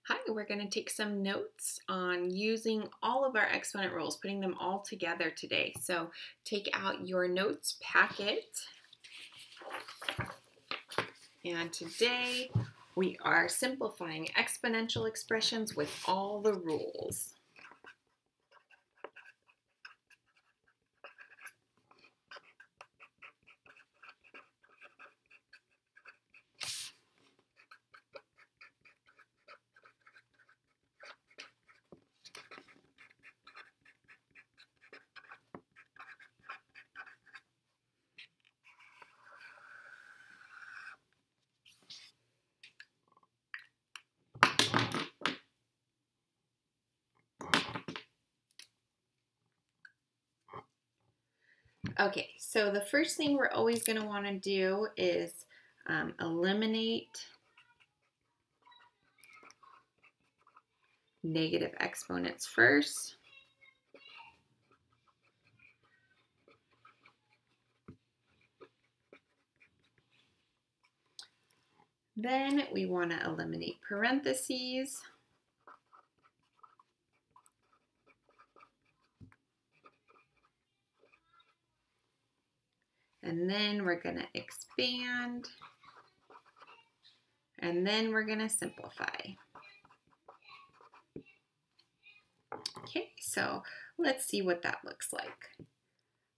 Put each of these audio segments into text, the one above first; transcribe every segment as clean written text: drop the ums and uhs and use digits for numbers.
Hi, we're going to take some notes on using all of our exponent rules, putting them all together today. So take out your notes packet. And today we are simplifying exponential expressions with all the rules. Okay, so the first thing we're always going to want to do is eliminate negative exponents first. Then we want to eliminate parentheses. And then we're going to expand. And then we're going to simplify. Okay, so let's see what that looks like.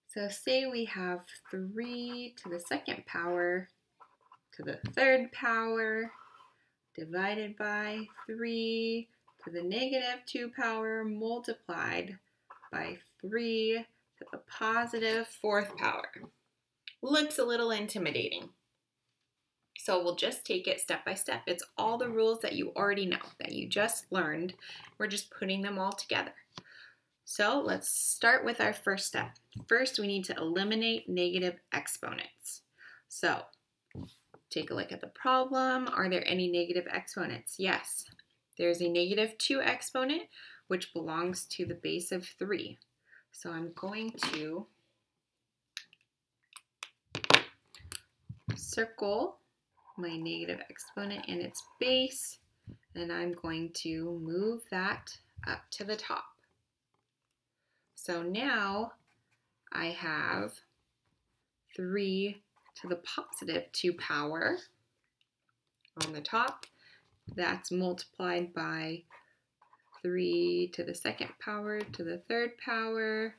So say we have 3 to the second power to the third power divided by 3 to the negative 2 power multiplied by 3 to the positive 4th power. Looks a little intimidating. So we'll just take it step by step. It's all the rules that you already know, that you just learned. We're just putting them all together. So let's start with our first step. First, we need to eliminate negative exponents. So take a look at the problem. Are there any negative exponents? Yes. There's a negative 2 exponent, which belongs to the base of 3. So I'm going to circle my negative exponent and its base, and I'm going to move that up to the top. So now I have 3 to the positive 2 power on the top. That's multiplied by 3 to the second power to the third power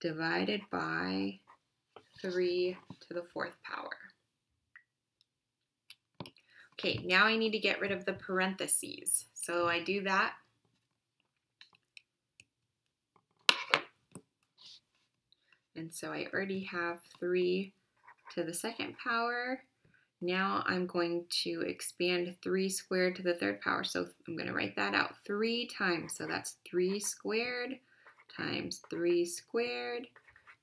divided by 3 to the 4th power. Okay, now I need to get rid of the parentheses. So I do that. And so I already have 3 to the second power. Now I'm going to expand 3 squared to the third power. So I'm going to write that out 3 times. So that's 3 squared times 3 squared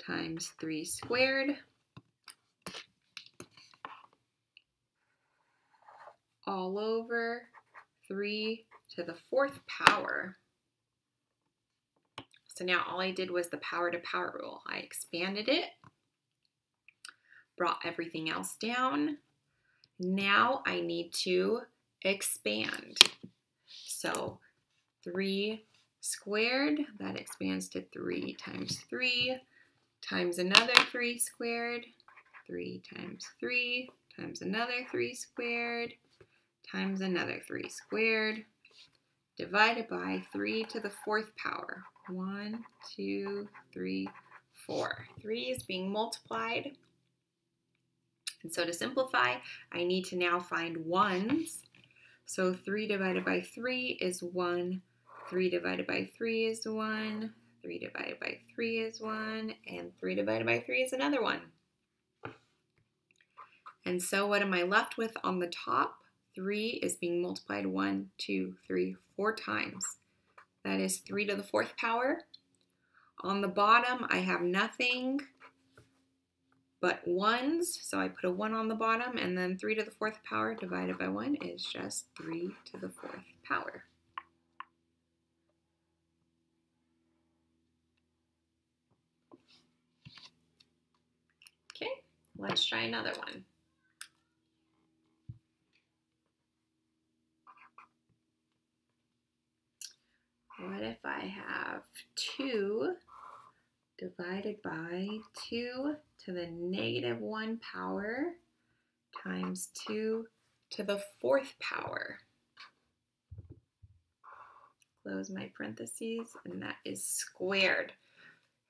times 3 squared. All over 3 to the 4th power. So now all I did was the power to power rule. I expanded it, brought everything else down. Now I need to expand. So 3 squared, that expands to 3 times another 3 squared, 3 times another 3 squared, times another 3 squared, divided by 3 to the 4th power. 1, 2, 3, 4. 3 is being multiplied. And so to simplify, I need to now find ones. So 3 divided by 3 is 1. 3 divided by 3 is 1. 3 divided by 3 is 1. And 3 divided by 3 is another 1. And so what am I left with on the top? 3 is being multiplied 1, 2, 3, 4 times. That is 3 to the 4th power. On the bottom, I have nothing but ones. So I put a 1 on the bottom, and then 3 to the 4th power divided by 1 is just 3 to the 4th power. Okay, let's try another one. What if I have 2 divided by 2 to the negative 1 power times 2 to the 4th power? Close my parentheses, and that is squared.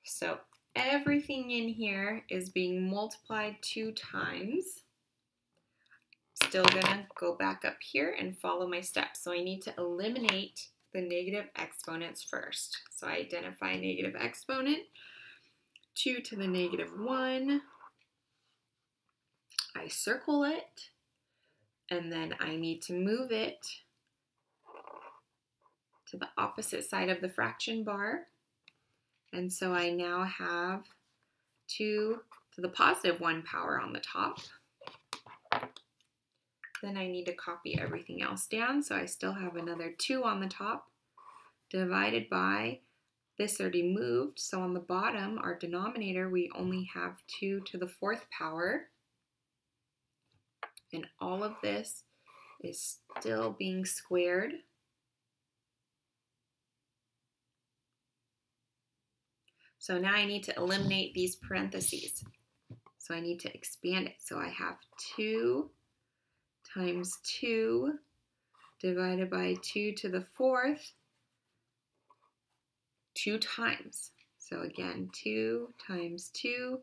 So everything in here is being multiplied 2 times. Still gonna go back up here and follow my steps. So I need to eliminate the negative exponents first. So I identify negative exponent, 2 to the negative 1. I circle it, and then I need to move it to the opposite side of the fraction bar. And so I now have 2 to the positive 1 power on the top. Then I need to copy everything else down, so I still have another 2 on the top, divided by, this already moved, so on the bottom, our denominator, we only have 2 to the 4th power. And all of this is still being squared. So now I need to eliminate these parentheses. So I need to expand it. So I have 2 times 2 divided by 2 to the 4th 2 times. So again, 2 times 2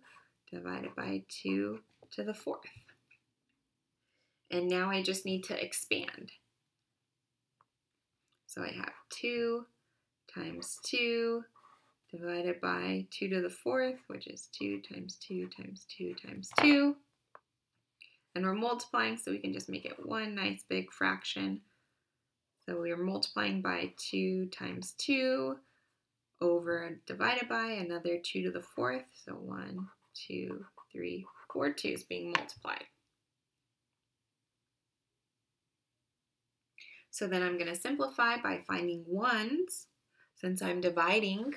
divided by 2 to the 4th. And now I just need to expand. So I have 2 times 2 divided by 2 to the 4th, which is 2 times 2 times 2 times 2. And we're multiplying, so we can just make it one nice big fraction. So we are multiplying by 2 times 2 over divided by another 2 to the 4th. So 1, 2, 3, 4 2's being multiplied. So then I'm going to simplify by finding 1's since I'm dividing.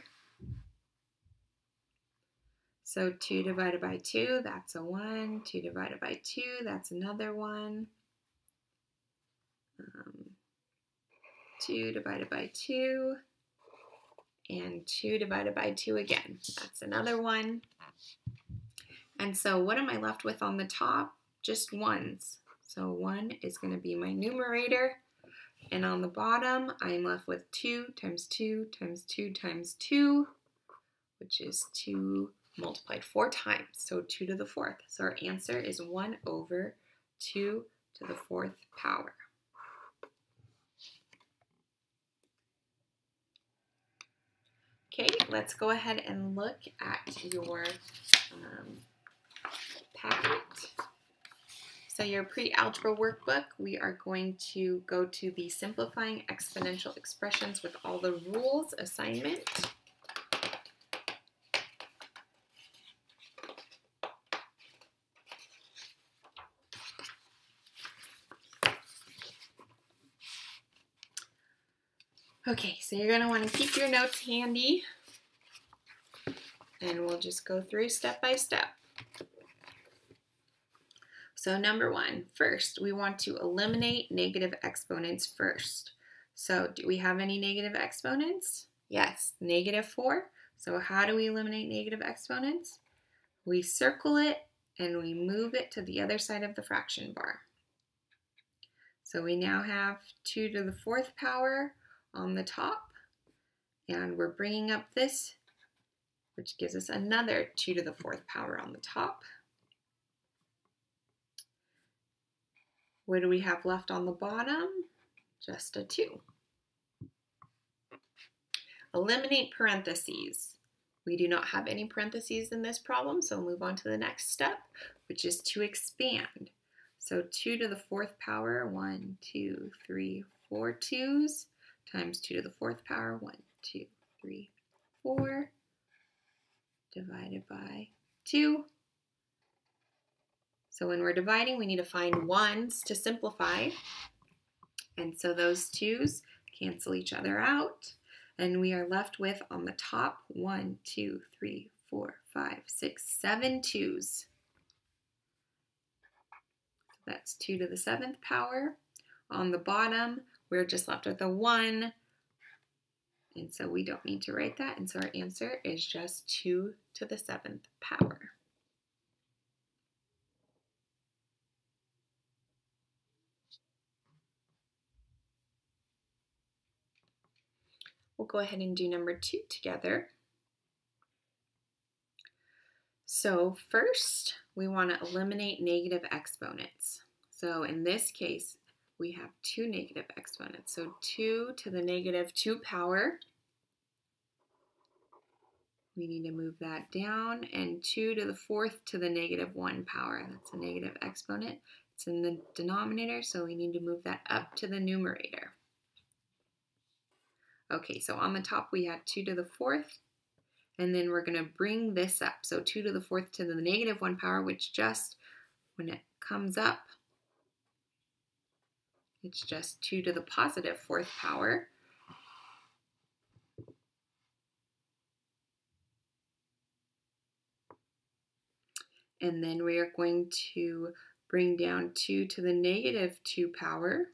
So 2 divided by 2, that's a 1. 2 divided by 2, that's another 1. 2 divided by 2, and 2 divided by 2 again. That's another 1. And so what am I left with on the top? Just 1's. So 1 is going to be my numerator. And on the bottom, I'm left with 2 times 2 times 2 times 2, which is 2 multiplied 4 times, so 2 to the 4th. So our answer is 1 over 2 to the 4th power. Okay, let's go ahead and look at your packet. So your pre-algebra workbook, we are going to go to the Simplifying Exponential Expressions with all the rules assignment. Okay, so you're going to want to keep your notes handy, and we'll just go through step by step. So number 1, first, we want to eliminate negative exponents first. So do we have any negative exponents? Yes, negative 4. So how do we eliminate negative exponents? We circle it, and we move it to the other side of the fraction bar. So we now have 2 to the 4th power on the top, and we're bringing up this, which gives us another 2 to the 4th power on the top. What do we have left on the bottom? Just a 2. Eliminate parentheses. We do not have any parentheses in this problem, so we'll move on to the next step, which is to expand. So 2 to the 4th power, 1, 2, 3, 4 2's, times 2 to the 4th power, 1, 2, 3, 4, divided by 2. So when we're dividing, we need to find 1's to simplify. And so those 2's cancel each other out. And we are left with, on the top, 1, 2, 3, 4, 5, 6, 7 2's. That's 2 to the 7th power. On the bottom, we're just left with a 1, And so we don't need to write that. And so our answer is just 2 to the 7th power. We'll go ahead and do number 2 together. So first, we want to eliminate negative exponents. So in this case, we have 2 negative exponents. So 2 to the negative 2 power. We need to move that down. And 2 to the 4th to the negative 1 power. That's a negative exponent. It's in the denominator, so we need to move that up to the numerator. Okay, so on the top we had 2 to the 4th. And then we're going to bring this up. So 2 to the 4th to the negative 1 power, which just, when it comes up, it's just 2 to the positive 4th power. And then we are going to bring down 2 to the negative 2 power.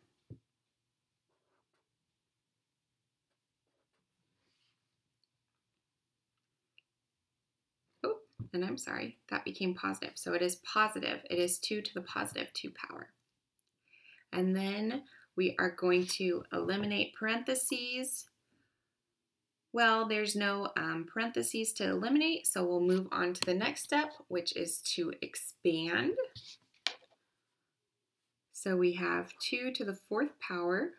Oh, and I'm sorry, that became positive. So it is positive. It is 2 to the positive 2 power. And then we are going to eliminate parentheses. Well, there's no parentheses to eliminate, so we'll move on to the next step, which is to expand. So we have 2 to the 4th power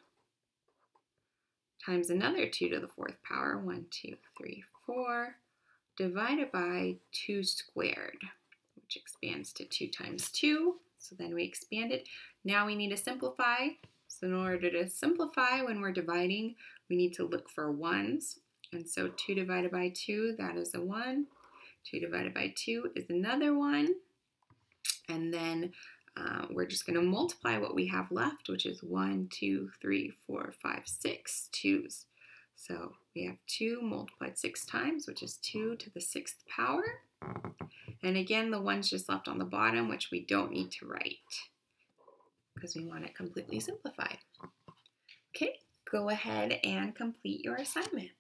times another 2 to the 4th power, 1, 2, 3, 4, divided by 2 squared, which expands to 2 times 2. So then we expand it. Now we need to simplify. So in order to simplify when we're dividing, we need to look for ones. And so 2 divided by 2, that is a 1. 2 divided by 2 is another 1. And then we're just going to multiply what we have left, which is 1, 2, 3, 4, 5, 6 2's. So we have 2 multiplied 6 times, which is 2 to the 6th power. And again, the 1's just left on the bottom, which we don't need to write because we want it completely simplified. Okay, go ahead and complete your assignment.